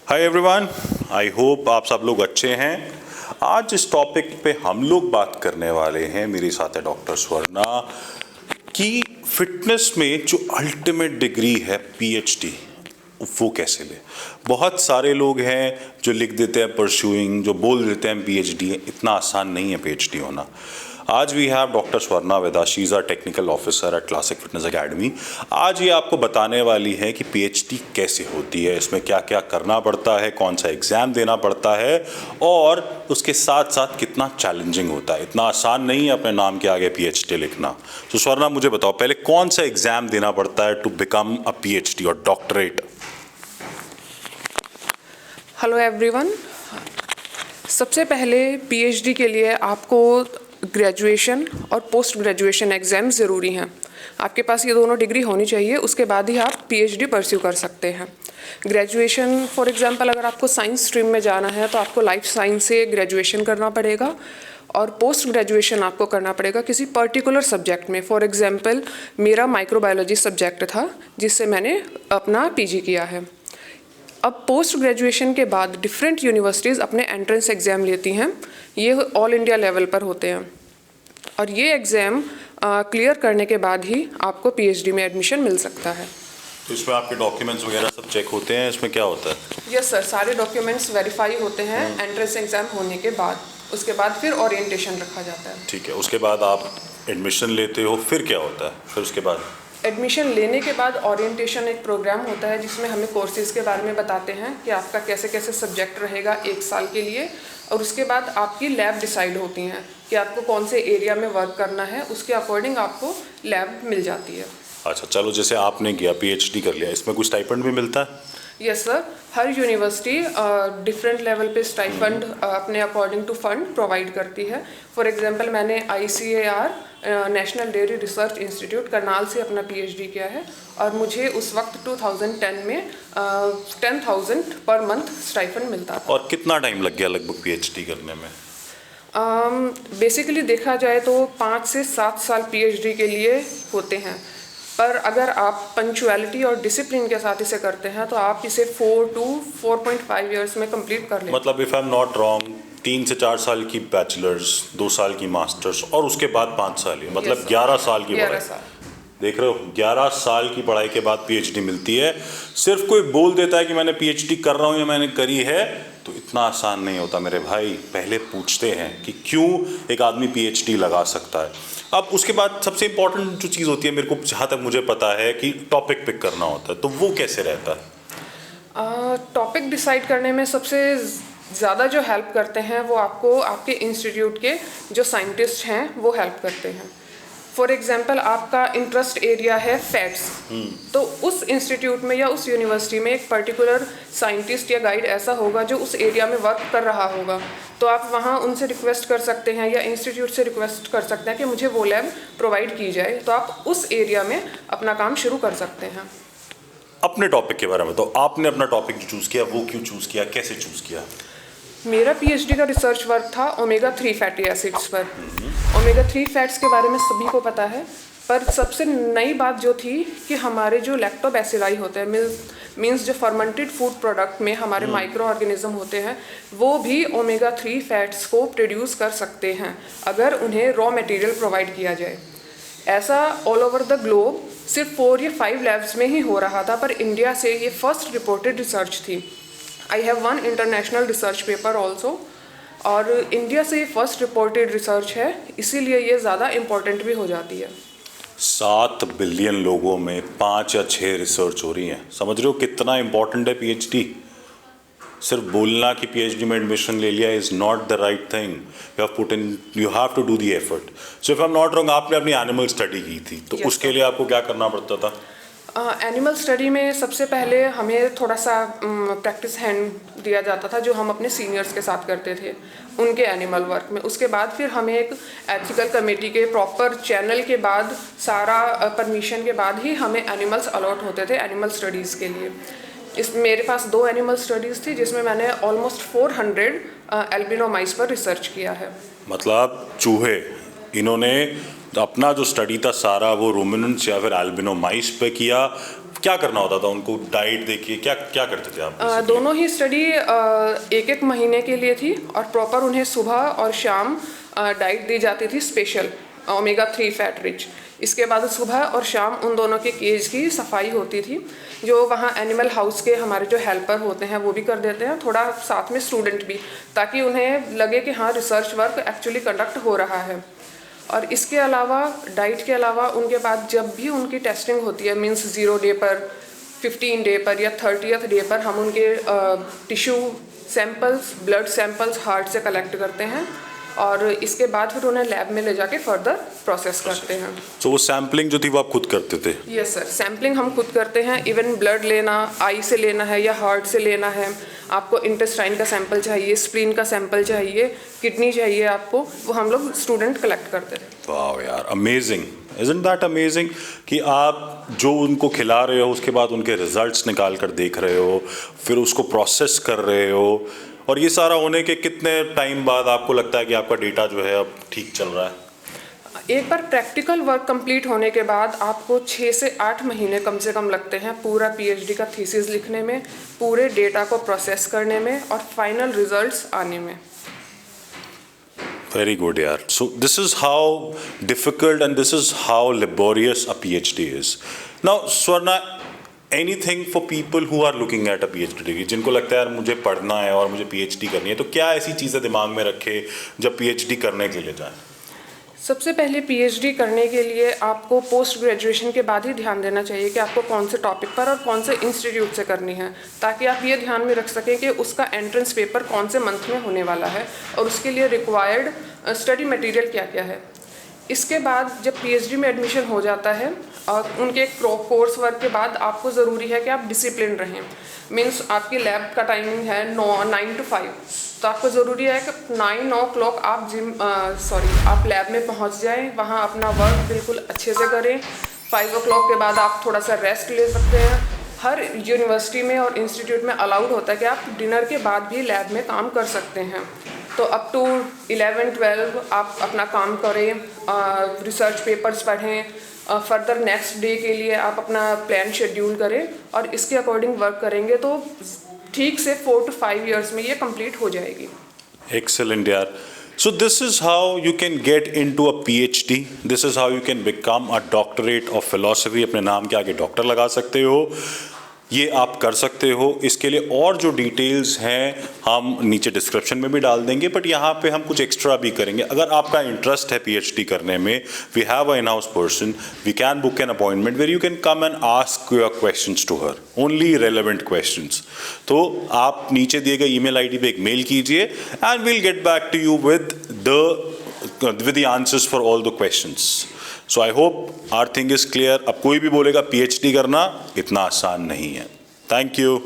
Hi everyone, I hope आप सब लोग अच्छे हैं। आज इस टॉपिक पे हम लोग बात करने वाले हैं, मेरे साथ है डॉक्टर स्वर्णा, कि फिटनेस में जो अल्टीमेट डिग्री है पीएचडी, वो कैसे ले। बहुत सारे लोग हैं जो लिख देते हैं परस्यूइंग, जो बोल देते हैं पीएचडी है। इतना आसान नहीं है पीएचडी होना। आज we have doctor Swarna with us, she is a technical officer at Classic Fitness Academy. आज ये आपको बताने वाली है कि पीएचडी कैसे होती है, इसमें क्या क्या करना पड़ता है, कौन सा एग्ज़ाम देना पड़ता है और उसके साथ साथ कितना चैलेंजिंग होता है। इतना आसान नहीं है अपने नाम के आगे पीएचडी लिखना। तो स्वर्णा, मुझे बताओ पहले कौन सा एग्ज़ाम देना पड़ता है टू बिकम अ पीएचडी और डॉक्टरेट। हेलो एवरीवन, सबसे पहले पीएचडी के लिए आपको ग्रेजुएशन और पोस्ट ग्रेजुएशन एग्ज़ाम ज़रूरी हैं। आपके पास ये दोनों डिग्री होनी चाहिए, उसके बाद ही आप पीएचडी परस्यू कर सकते हैं। ग्रेजुएशन फॉर एग्जांपल अगर आपको साइंस स्ट्रीम में जाना है तो आपको लाइफ साइंस से ग्रेजुएशन करना पड़ेगा और पोस्ट ग्रेजुएशन आपको करना पड़ेगा किसी पर्टिकुलर सब्जेक्ट में। फॉर एग्जांपल मेरा माइक्रोबायोलॉजी सब्जेक्ट था जिससे मैंने अपना पीजी किया है। अब पोस्ट ग्रेजुएशन के बाद डिफरेंट यूनिवर्सिटीज़ अपने एंट्रेंस एग्ज़ाम लेती हैं। ये ऑल इंडिया लेवल पर होते हैं और ये एग्ज़ाम क्लियर करने के बाद ही आपको पीएचडी में एडमिशन मिल सकता है। तो इसमें आपके डॉक्यूमेंट्स वगैरह सब चेक होते हैं, इसमें क्या होता है? यस सर, सारे डॉक्यूमेंट्स वेरीफाई होते हैं एंट्रेंस एग्ज़ाम होने के बाद। उसके बाद फिर ओरिएंटेशन रखा जाता है। ठीक है, उसके बाद आप एडमिशन लेते हो, फिर क्या होता है? फिर उसके बाद एडमिशन लेने के बाद ओरिएंटेशन एक प्रोग्राम होता है जिसमें हमें कोर्सेज़ के बारे में बताते हैं कि आपका कैसे कैसे सब्जेक्ट रहेगा 1 साल के लिए, और उसके बाद आपकी लैब डिसाइड होती हैं कि आपको कौन से एरिया में वर्क करना है, उसके अकॉर्डिंग आपको लैब मिल जाती है। अच्छा, चलो जैसे आपने किया पीएचडी कर लिया, इसमें कुछ स्टाइपेंड भी मिलता है? यस सर, हर यूनिवर्सिटी डिफरेंट लेवल पे स्टाइफंड अपने अकॉर्डिंग टू फंड प्रोवाइड करती है। फॉर एग्जांपल मैंने ICAR national dairy research institute Karnal से अपना पीएचडी किया है और मुझे उस वक्त 2010 में 10,000 पर मंथ स्टाइफंड मिलता था। और कितना टाइम लग गया लगभग पीएचडी करने में? बेसिकली देखा जाए तो 5 से 7 साल पीएचडी के लिए होते हैं, पर अगर आप पंक्चुअलिटी और डिसिप्लिन के साथ इसे करते हैं तो आप इसे 4 to 4.5 ईयर्स में कंप्लीट कर लें। मतलब if I am not wrong 3 से 4 साल की बैचलर्स, 2 साल की मास्टर्स और उसके बाद 5 साल ही, मतलब 11 साल की पढ़ाई। देख रहे हो, 11 साल की पढ़ाई के बाद पीएचडी मिलती है। सिर्फ कोई बोल देता है कि मैंने पीएचडी कर रहा हूँ या मैंने करी है, तो इतना आसान नहीं होता मेरे भाई। पहले पूछते हैं कि क्यों एक आदमी पीएचडी लगा सकता है। अब उसके बाद सबसे इम्पोर्टेंट जो चीज़ होती है, मेरे को जहाँ तक मुझे पता है, कि टॉपिक पिक करना होता है, तो वो कैसे रहता है? टॉपिक डिसाइड करने में सबसे ज़्यादा जो हेल्प करते हैं वो आपको आपके इंस्टीट्यूट के जो साइंटिस्ट हैं वो हेल्प करते हैं। फॉर एग्जांपल आपका इंटरेस्ट एरिया है फैट्स, तो उस इंस्टीट्यूट में या उस यूनिवर्सिटी में एक पर्टिकुलर साइंटिस्ट या गाइड ऐसा होगा जो उस एरिया में वर्क कर रहा होगा, तो आप वहाँ उनसे रिक्वेस्ट कर सकते हैं या इंस्टीट्यूट से रिक्वेस्ट कर सकते हैं कि मुझे वो लैब प्रोवाइड की जाए, तो आप उस एरिया में अपना काम शुरू कर सकते हैं। अपने टॉपिक के बारे में, तो आपने अपना टॉपिक जो चूज़ किया वो क्यों चूज़ किया, कैसे चूज़ किया? मेरा पीएचडी का रिसर्च वर्क था ओमेगा 3 फैटी एसिड्स पर। ओमेगा 3 फैट्स के बारे में सभी को पता है, पर सबसे नई बात जो थी कि हमारे जो लैक्टोबैसिलाई होते हैं, मीन्स जो फर्मेंटेड फूड प्रोडक्ट में हमारे माइक्रो ऑर्गेनिज्म होते हैं, वो भी ओमेगा 3 फैट्स को प्रोड्यूस कर सकते हैं अगर उन्हें रॉ मटेरियल प्रोवाइड किया जाए। ऐसा ऑल ओवर द ग्लोब सिर्फ 4 या 5 लैब्स में ही हो रहा था, पर इंडिया से ये फर्स्ट रिपोर्टेड रिसर्च थी। I have one international research paper also, और इंडिया से ये फर्स्ट रिपोर्टेड रिसर्च है, इसीलिए ये ज़्यादा इम्पोर्टेंट भी हो जाती है। 7 बिलियन लोगों में 5 या 6 रिसर्च हो रही हैं। समझ रहे हो कितना इंपॉर्टेंट है पीएचडी? सिर्फ बोलना कि पीएचडी में एडमिशन ले लिया is not the right thing. You have to do the effort. So if I am not wrong, आपने अपनी एनिमल स्टडी की थी, तो उसके लिए आपको क्या करना पड़ता था? एनिमल स्टडी में सबसे पहले हमें थोड़ा सा प्रैक्टिस हैंड दिया जाता था जो हम अपने सीनियर्स के साथ करते थे उनके एनिमल वर्क में। उसके बाद फिर हमें एक एथिकल कमेटी के प्रॉपर चैनल के बाद, सारा परमिशन के बाद ही हमें एनिमल्स अलॉट होते थे एनिमल स्टडीज़ के लिए। मेरे पास 2 एनिमल स्टडीज़ थी जिसमें मैंने ऑलमोस्ट 400 एल्बिनो माइस पर रिसर्च किया है। मतलब चूहे इन्होंने अपना जो स्टडी था सारा वो रूमिनेंट्स या फिर एल्बिनो माइस पे किया। क्या करना होता था उनको, डाइट देखिए, क्या क्या करते थे आप? दोनों ही स्टडी एक एक महीने के लिए थी और प्रॉपर उन्हें सुबह और शाम डाइट दी जाती थी स्पेशल ओमेगा 3 फैट रिच। इसके बाद सुबह और शाम उन दोनों के केज की सफाई होती थी, जो वहाँ एनिमल हाउस के हमारे जो हेल्पर होते हैं वो भी कर देते हैं, थोड़ा साथ में स्टूडेंट भी, ताकि उन्हें लगे कि हाँ रिसर्च वर्क एक्चुअली कंडक्ट हो रहा है। और इसके अलावा डाइट के अलावा उनके बाद जब भी उनकी टेस्टिंग होती है, मींस 0 डे पर, 15 डे पर या 30th डे पर, हम उनके tissue samples, blood samples heart से कलेक्ट करते हैं और इसके बाद फिर उन्हें लैब में ले जाके फर्दर प्रोसेस करते हैं। तो वो सैम्पलिंग जो थी वो आप खुद करते थे? यस सर, सैम्पलिंग हम खुद करते हैं। इवन ब्लड लेना, आई से लेना है या हार्ट से लेना है, आपको इंटेस्टाइन का सैंपल चाहिए, स्प्लीन का सैंपल चाहिए, किडनी चाहिए आपको, वो हम लोग स्टूडेंट कलेक्ट करते थे। वाह यार, अमेजिंग, इज़न्ट दैट अमेजिंग कि आप जो उनको खिला रहे हो उसके बाद उनके रिजल्ट्स निकाल कर देख रहे हो, फिर उसको प्रोसेस कर रहे हो, और ये सारा होने के कितने टाइम बाद आपको लगता है कि आपका डेटा जो है अब ठीक चल रहा है? एक बार प्रैक्टिकल वर्क कंप्लीट होने के बाद आपको 6 से 8 महीने कम से कम लगते हैं पूरा पीएचडी का थीसिस लिखने में, पूरे डेटा को प्रोसेस करने में और फाइनल रिजल्ट्स आने में। Very good, yaar. So this is how difficult and this is how laborious a PhD is. Now, Swarna, anything for people who are looking at a PhD degree, जिनको लगता है यार मुझे पढ़ना है और मुझे PhD करनी है, तो क्या ऐसी चीज़ें दिमाग में रखे जब PhD करने के लिए जाएं? सबसे पहले पीएचडी करने के लिए आपको पोस्ट ग्रेजुएशन के बाद ही ध्यान देना चाहिए कि आपको कौन से टॉपिक पर और कौन से इंस्टीट्यूट से करनी है, ताकि आप ये ध्यान में रख सकें कि उसका एंट्रेंस पेपर कौन से मंथ में होने वाला है और उसके लिए रिक्वायर्ड स्टडी मटेरियल क्या क्या है। इसके बाद जब पीएचडी में एडमिशन हो जाता है और उनके कोर्स वर्क के बाद आपको ज़रूरी है कि आप डिसिप्लिन रहें। मीन्स आपकी लैब का टाइमिंग है 9 to 5, तो आपको ज़रूरी है कि 9 o'clock आप लैब में पहुंच जाएं, वहां अपना वर्क बिल्कुल अच्छे से करें। 5 o'clock के बाद आप थोड़ा सा रेस्ट ले सकते हैं। हर यूनिवर्सिटी में और इंस्टीट्यूट में अलाउड होता है कि आप डिनर के बाद भी लैब में काम कर सकते हैं। तो अप टू 11-12 आप अपना काम करें, रिसर्च पेपर्स पढ़ें, फर्दर नेक्स्ट डे के लिए आप अपना प्लान शेड्यूल करें और इसके अकॉर्डिंग वर्क करेंगे तो ठीक से 4 to 5 years में ये कंप्लीट हो जाएगी। Excellent, yaar. So this is how you can get into a PhD. This is how you can become a doctorate of philosophy. अपने नाम के आगे डॉक्टर लगा सकते हो, ये आप कर सकते हो। इसके लिए और जो डिटेल्स हैं हम नीचे डिस्क्रिप्शन में भी डाल देंगे, बट यहाँ पे हम कुछ एक्स्ट्रा भी करेंगे। अगर आपका इंटरेस्ट है पीएचडी करने में, we have a in house person, we can book an appointment where you can come and ask your questions to her, only relevant questions. तो आप नीचे दिए गए ईमेल आईडी पे एक मेल कीजिए and we'll get back to you with the answers for all the questions. So I hope our thing is clear. अब कोई भी बोलेगा पीएचडी करना इतना आसान नहीं है। Thank you.